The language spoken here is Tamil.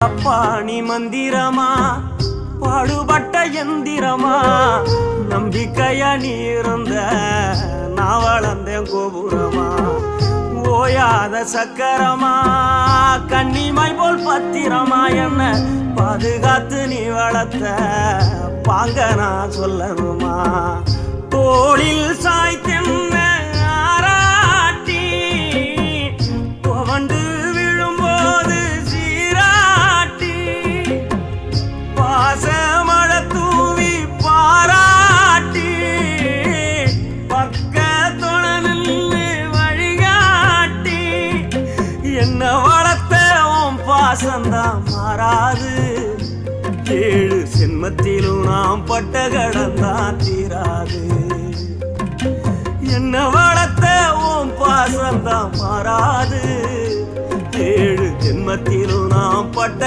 பாணி மந்திரமா பாடுபட்ட எந்திரமா நம்பிக்கையா நீ இருந்த நான் வளர்ந்தேன் கோபுரமா ஓயாத சக்கரமா கன்னிமை போல் பத்திரமா என்ன பாதுகாத்து நீ வளர்த்த பாங்க நான் சொல்லணுமா தோளில் சாய்த்தென்ன ஆராட்டி துவண்டு விழும்போது சீராட்டி பாசமழ தூவி பாராட்டி பக்கத்தொட நின்று வழிகாட்டி என்ன வளர்த்த உன் பாசந்தான் மாறாது ஏழு சென்மத்திலும் நாம் பட்ட கடந்தான் தீராது என்ன வளர்த்த உன் பாசந்தான் மாறாது ஏழு ஜென்மத்திலும் நாம் பட்ட